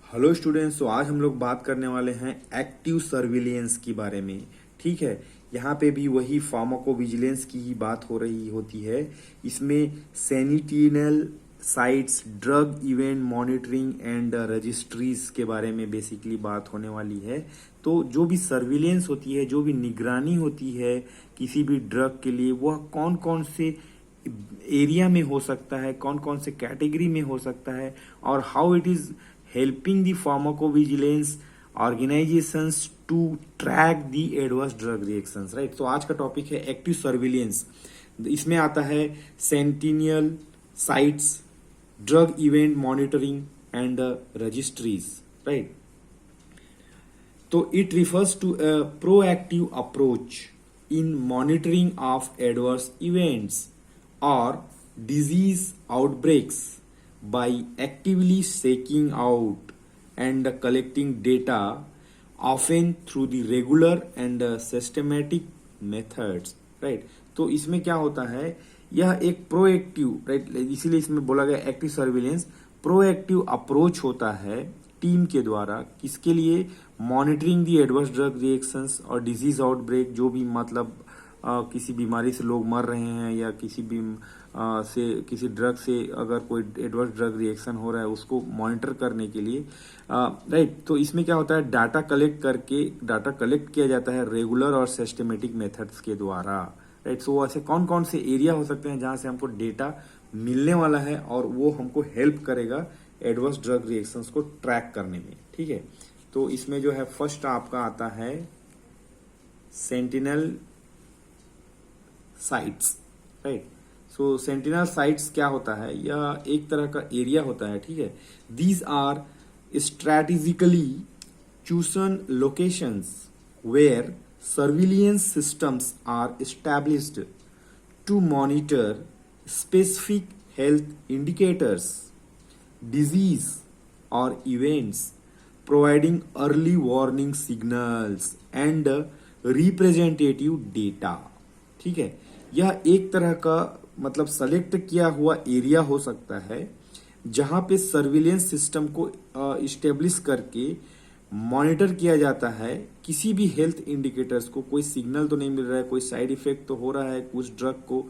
Hello students. तो आज हम लोग बात करने वाले हैं एक्टिव सर्विलियंस के बारे में। ठीक है, यहाँ पे भी वही फार्माकोविजिलेंस की ही बात हो रही होती है। इसमें sentinel sites, drug event monitoring and registries के बारे में बेसिकली बात होने वाली है। तो जो भी सर्विलेंस होती है, जो भी निगरानी होती है किसी भी ड्रग के लिए, वह कौन कौन से एरिया में हो सकता है, कौन कौन से कैटेगरी में हो सकता है, और how it is helping the pharmacovigilance organizations to track the adverse drug reactions, right? तो आज का टॉपिक है एक्टिव सर्विलियंस। इसमें आता है sentinel sites, drug event monitoring and registries, right. तो it refers to a proactive approach in monitoring of adverse events और disease outbreaks by actively seeking out and collecting data, often through the regular and systematic methods, right? तो इसमें क्या होता है, यह एक proactive, right, इसीलिए इसमें बोला गया एक्टिव सर्विलेंस प्रोएक्टिव अप्रोच होता है टीम के द्वारा। किसके लिए? मॉनिटरिंग दी एडवर्स ड्रग रिएक्शंस और डिजीज आउटब्रेक, जो भी मतलब किसी बीमारी से लोग मर रहे हैं या किसी ड्रग से अगर कोई एडवर्स ड्रग रिएक्शन हो रहा है उसको मॉनिटर करने के लिए, राइट। तो इसमें क्या होता है, डाटा कलेक्ट किया जाता है रेगुलर और सिस्टमेटिक मेथड्स के द्वारा, राइट। सो ऐसे कौन कौन से एरिया हो सकते हैं जहां से हमको डेटा मिलने वाला है और वो हमको हेल्प करेगा एडवर्स ड्रग रिएक्शंस को ट्रैक करने में। ठीक है, तो इसमें जो है फर्स्ट आपका आता है सेंटिनल साइट्स, राइट। सो सेंटिनल साइट्स क्या होता है, यह एक तरह का एरिया होता है। ठीक है, these are strategically chosen locations where surveillance systems are established to monitor specific health indicators, disease or events, providing early warning signals and representative data। ठीक है, यह एक तरह का मतलब सेलेक्ट किया हुआ एरिया हो सकता है जहां पे सर्विलेंस सिस्टम को इस्टेब्लिश करके मॉनिटर किया जाता है किसी भी हेल्थ इंडिकेटर्स को। कोई सिग्नल तो नहीं मिल रहा है, कोई साइड इफेक्ट तो हो रहा है उस ड्रग को,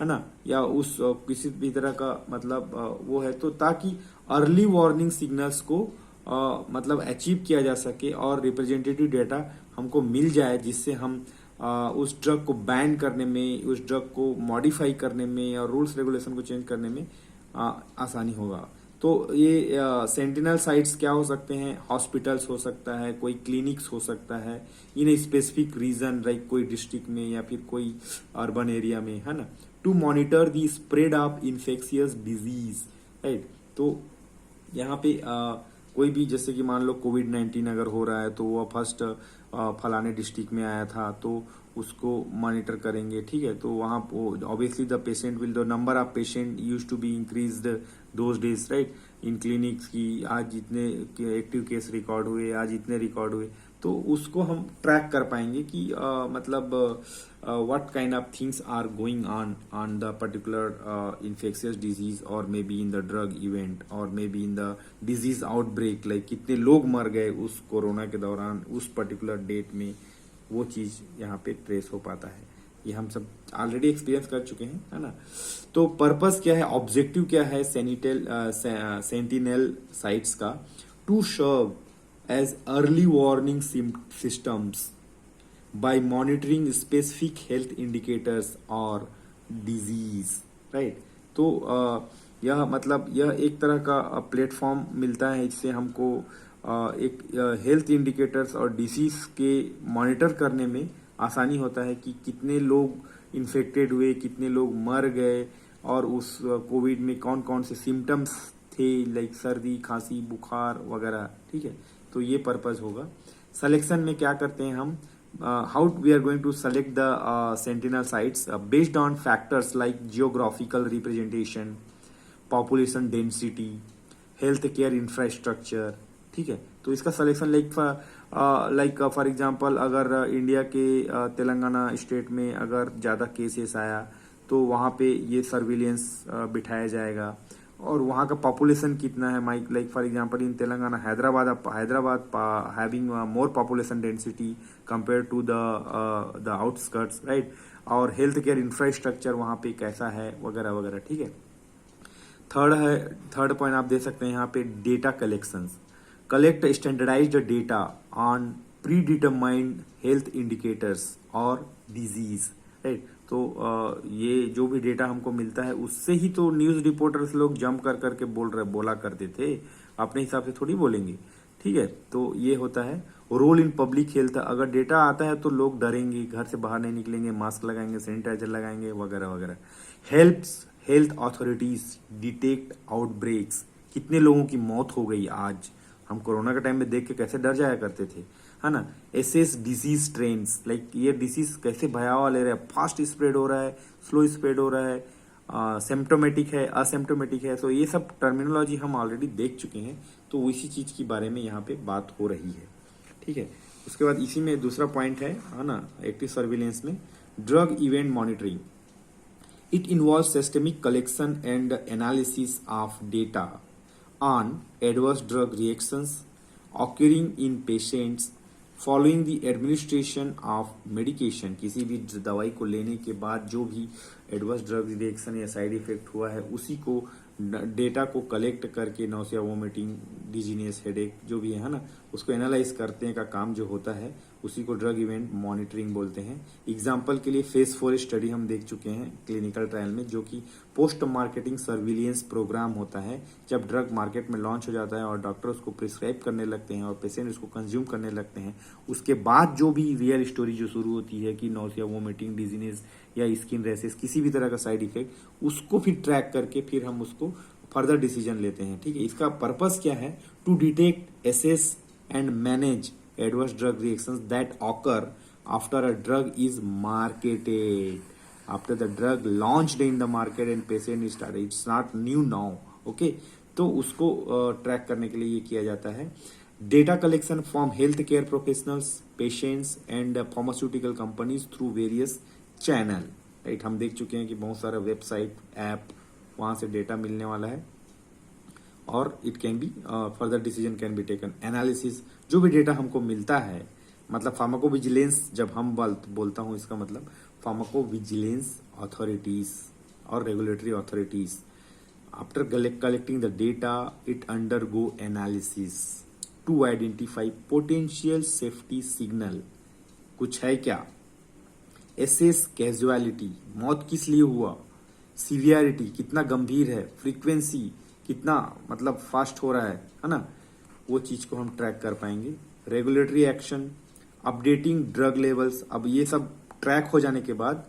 है ना, या उस किसी भी तरह का मतलब वो है, तो ताकि अर्ली वार्निंग सिग्नल्स को मतलब अचीव किया जा सके और रिप्रेजेंटेटिव डेटा हमको मिल जाए, जिससे हम उस ड्रग को बैन करने में, उस ड्रग को मॉडिफाई करने में और रूल्स रेगुलेशन को चेंज करने में आसानी होगा। तो ये सेंटिनल साइट्स क्या हो सकते हैं, हॉस्पिटल्स हो सकता है, कोई क्लिनिक्स हो सकता है in a specific region, like कोई डिस्ट्रिक्ट में या फिर कोई अर्बन एरिया में, है ना, to monitor the spread of infectious disease, right. तो यहाँ पे कोई भी, जैसे कि मान लो कोविड-19 अगर हो रहा है तो वो फर्स्ट फलाने डिस्ट्रिक्ट में आया था तो उसको मॉनिटर करेंगे। ठीक है, तो वहाँ obviously the number of patient use to be increased those days, right, in clinics की। आज इतने एक्टिव केस रिकॉर्ड हुए, आज इतने रिकॉर्ड हुए, तो उसको हम ट्रैक कर पाएंगे कि मतलब what kind of things are going on the particular infectious disease or maybe in the drug event or maybe in the disease outbreak, like कितने लोग मर गए उस कोरोना के दौरान उस पर्टिकुलर डेट में, वो चीज यहाँ पे ट्रेस हो पाता है। ये हम सब ऑलरेडी एक्सपीरियंस कर चुके हैं, है ना। तो पर्पस क्या है, ऑब्जेक्टिव क्या है सेंटिनल साइट्स का, to serve as early warning systems by monitoring specific health indicators और disease, right। तो यह मतलब यह एक तरह का प्लेटफॉर्म मिलता है, इससे हमको एक हेल्थ इंडिकेटर्स और डिसीज के मॉनिटर करने में आसानी होता है कि कितने लोग इन्फेक्टेड हुए, कितने लोग मर गए, और उस कोविड में कौन कौन से सिम्टम्स थे, लाइक सर्दी, खांसी, बुखार वगैरह। ठीक है, तो ये पर्पज होगा। सिलेक्शन में क्या करते हैं हम, how we are going to select the sentinel sites based on factors like geographical representation, population density, healthcare infrastructure। ठीक है, तो इसका सिलेक्शन लाइक फॉर एग्जांपल अगर इंडिया के तेलंगाना स्टेट में अगर ज़्यादा केसेस आया तो वहाँ पे ये सर्विलेंस बिठाया जाएगा, और वहाँ का पॉपुलेशन कितना है, like for example in Telangana Hyderabad having more population density compare to the outskirts, right, और हेल्थ केयर इंफ्रास्ट्रक्चर वहाँ पे कैसा है वगैरह वगैरह, ठीक है। थर्ड पॉइंट आप दे सकते हैं यहाँ पे data collections, collect standardised data on predetermined health indicators और डिजीज, राइट। तो ये जो भी डेटा हमको मिलता है उससे ही तो न्यूज रिपोर्टर्स लोग जंप कर करके बोला करते थे, अपने हिसाब से थोड़ी बोलेंगे, ठीक है। तो ये होता है रोल इन पब्लिक हेल्थ, अगर डेटा आता है तो लोग डरेंगे, घर से बाहर नहीं निकलेंगे, मास्क लगाएंगे, सैनिटाइजर लगाएंगे वगैरह वगैरह। Helps health authorities detect outbreaks, कितने लोगों की मौत हो गई आज, हम कोरोना के टाइम में देख के कैसे डर जाया करते थे, है ना। एसेस डिजीज ट्रेंड्स, लाइक ये डिजीज कैसे भयावह ले रहा है, फास्ट स्प्रेड हो रहा है, स्लो स्प्रेड हो रहा है, सिम्टोमेटिक है, असिम्टोमेटिक है, तो ये सब टर्मिनोलॉजी हम ऑलरेडी देख चुके हैं, तो इसी चीज के बारे में यहाँ पे बात हो रही है, ठीक है। उसके बाद इसी में दूसरा पॉइंट है ना, एक्टिव सर्विलेंस में drug event monitoring. It involves systemic collection and analysis of data on adverse drug reactions occurring in patients following the administration of medication। किसी भी दवाई को लेने के बाद जो भी एडवर्स ड्रग रिएक्शन या साइड इफेक्ट हुआ है उसी को डेटा को कलेक्ट करके नौसिया, वोमिटिंग, डिजीनेस, हेडेक जो भी है ना, उसको एनालाइज करते हैं का काम जो होता है उसी को ड्रग इवेंट मॉनिटरिंग बोलते हैं। एग्जाम्पल के लिए फेज 4 स्टडी हम देख चुके हैं क्लिनिकल ट्रायल में, जो कि पोस्ट मार्केटिंग सर्विलियंस प्रोग्राम होता है। जब ड्रग मार्केट में लॉन्च हो जाता है और डॉक्टर उसको प्रिस्क्राइब करने लगते हैं और पेशेंट उसको कंज्यूम करने लगते हैं, उसके बाद जो भी रियल स्टोरी जो शुरू होती है कि नौसिया, वोमिटिंग, डिजीनेस या स्किन रैसेस, किसी भी तरह का साइड इफेक्ट, उसको फिर ट्रैक करके फिर हम उसको फर्दर डिसीजन लेते हैं, ठीक है। इसका पर्पस क्या है, to detect, assess and manage adverse drug reactions that occur after a drug is marketed, after the drug launched in the market and patient started, it's not new now, okay। तो उसको track करने के लिए ये किया जाता है। Data collection from health care professionals, patients and pharmaceutical companies through various channel, right. हम देख चुके हैं कि बहुत सारा वेबसाइट, ऐप, वहां से डेटा मिलने वाला है और it can be further decision can be taken. Analysis, जो भी डेटा हमको मिलता है, मतलब फार्माकोविजिलेंस, जब हम बोलता हूं इसका मतलब फार्माकोविजिलेंस अथॉरिटीज और regulatory authorities, after collecting the data it undergo analysis to identify potential safety signal. कुछ है क्या, एसेस कैजुअलिटी, मौत किस लिए हुआ, सीवियरिटी कितना गंभीर है, फ्रीक्वेंसी कितना मतलब फास्ट हो रहा है ना, वो चीज को हम ट्रैक कर पाएंगे। Regulatory action, updating drug levels, अब ये सब ट्रैक हो जाने के बाद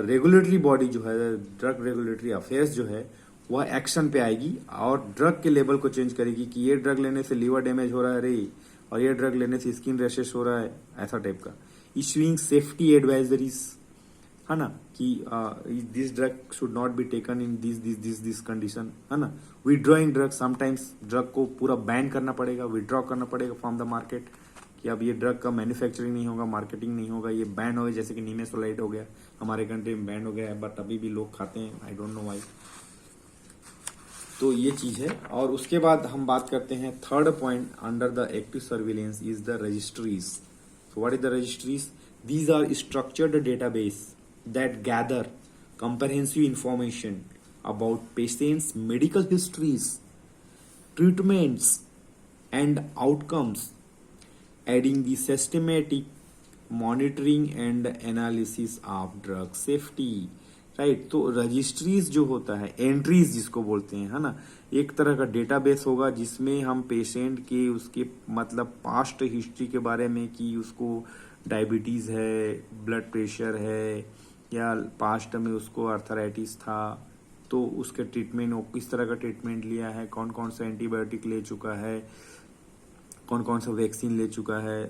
रेगुलेटरी बॉडी जो है, ड्रग रेगुलेटरी अफेयर्स जो है, वह एक्शन पे आएगी और ड्रग के लेवल को चेंज करेगी कि ये ड्रग लेने से लीवर डैमेज हो रहा है रे, और ये ड्रग लेने से स्किन रैशेस हो रहा है, ऐसा टाइप का। इशूइंग सेफ्टी एडवाइजरीज, है ना, कि this drug should not be taken in this condition, है ना। विड्रॉइंग ड्रग, समटाइम्स ड्रग को पूरा बैन करना पड़ेगा, विड्रॉ करना पड़ेगा फ्रॉम द मार्केट, कि अब ये ड्रग का मैन्युफैक्चरिंग नहीं होगा, मार्केटिंग नहीं होगा, ये बैन हो गया, जैसे कि निमेसोलाइट हो गया, हमारे कंट्री में बैन हो गया है, बट अभी भी लोग खाते हैं, आई डोंट नो व्हाई। तो ये चीज है। और उसके बाद हम बात करते हैं third point under the active surveillance is the registries. So what is the registries? These are structured database that gather comprehensive information about patients' medical histories, treatments, and outcomes, aiding the systematic monitoring and analysis of drug safety, right. तो registries जो होता है, entries जिसको बोलते हैं, है ना, एक तरह का डेटाबेस होगा जिसमें हम पेशेंट के उसके मतलब पास्ट हिस्ट्री के बारे में, कि उसको डायबिटीज है, ब्लड प्रेशर है, या पास्ट में उसको आर्थराइटिस था, तो उसके ट्रीटमेंट, वो किस तरह का ट्रीटमेंट लिया है, कौन कौन सा एंटीबायोटिक ले चुका है, कौन कौन सा वैक्सीन ले चुका है,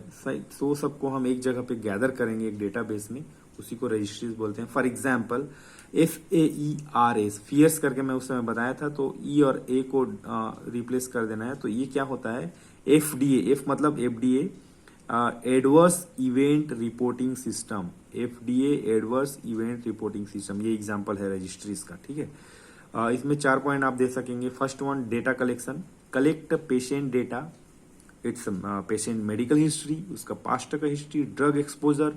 तो सबको हम एक जगह पे गैदर करेंगे एक डेटाबेस में, उसी को रजिस्ट्रीज बोलते हैं। फॉर एग्जाम्पल FAERS, फियर्स करके मैं उस समय बताया था, तो ई और ए को रिप्लेस कर देना है। तो ये क्या होता है, FDA, एफ मतलब FDA, adverse event reporting system, FDA adverse event reporting system, ये एग्जांपल है रजिस्ट्रीज का, ठीक है। इसमें 4 पॉइंट आप दे सकेंगे। First one, data collection, collect patient data, it's patient medical history, उसका पास्ट का हिस्ट्री, ड्रग एक्सपोजर,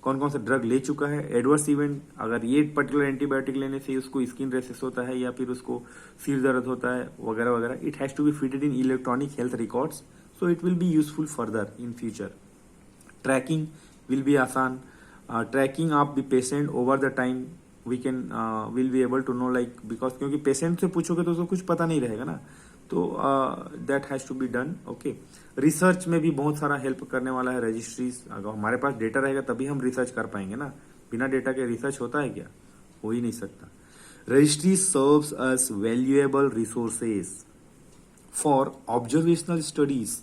कौन कौन सा ड्रग ले चुका है, एडवर्स इवेंट, अगर ये पर्टिकुलर एंटीबायोटिक लेने से उसको स्किन रेसेस होता है या फिर उसको सिर दर्द होता है वगैरह वगैरह, it has to be feeded in electronic health records, so it will be useful further in future. Tracking will be आसान, ट्रैकिंग आप the patient over the time we can will be able to know, like because क्योंकि patient से पूछोगे तो उसको कुछ पता नहीं रहेगा ना, तो that has to be done. Okay, research में भी बहुत सारा हेल्प करने वाला है रजिस्ट्रीज। अगर हमारे पास डेटा रहेगा तभी हम रिसर्च कर पाएंगे ना, बिना डेटा के रिसर्च होता है क्या? हो ही नहीं सकता। Registry serves us valuable resources for observational studies,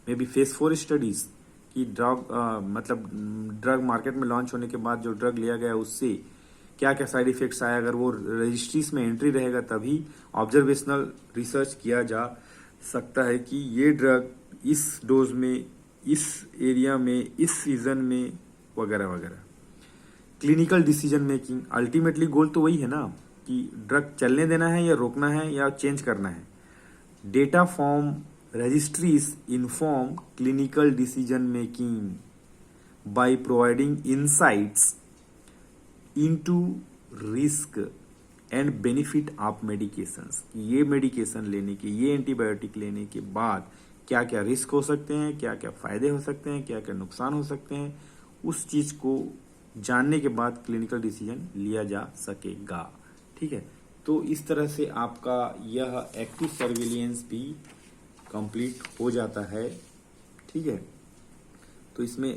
may be phase 4 studies कि ड्रग मतलब ड्रग मार्केट में लॉन्च होने के बाद जो ड्रग लिया गया उससे क्या क्या साइड इफेक्ट्स आए, अगर वो रजिस्ट्रीज में एंट्री रहेगा तभी ऑब्जर्वेशनल रिसर्च किया जा सकता है कि ये ड्रग इस डोज में, इस एरिया में, इस सीजन में वगैरह वगैरह। क्लिनिकल डिसीजन मेकिंग, अल्टीमेटली गोल तो वही है ना कि ड्रग चलने देना है या रोकना है या चेंज करना है। Data form registries inform clinical decision making by providing insights into risk and benefit of medications। ये मेडिकेशन लेने के, ये एंटीबायोटिक लेने के बाद क्या क्या रिस्क हो सकते हैं, क्या क्या फायदे हो सकते हैं, क्या क्या नुकसान हो सकते हैं, उस चीज को जानने के बाद क्लिनिकल डिसीजन लिया जा सकेगा। ठीक है, तो इस तरह से आपका यह एक्टिव सर्विलियंस भी कंप्लीट हो जाता है। ठीक है, तो इसमें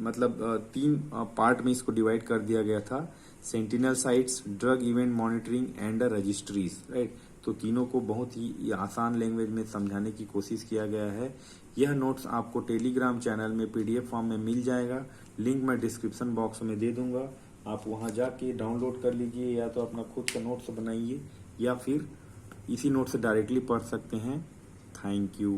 मतलब 3 पार्ट में इसको डिवाइड कर दिया गया था, sentinel sites, drug event monitoring and registries, right. तो तीनों को बहुत ही आसान लैंग्वेज में समझाने की कोशिश किया गया है। यह नोट्स आपको टेलीग्राम चैनल में PDF फॉर्म में मिल जाएगा, लिंक मैं डिस्क्रिप्शन बॉक्स में दे दूंगा, आप वहां जाके डाउनलोड कर लीजिए, या तो अपना खुद का नोट्स बनाइए या फिर इसी नोट से डायरेक्टली पढ़ सकते हैं। Thank you.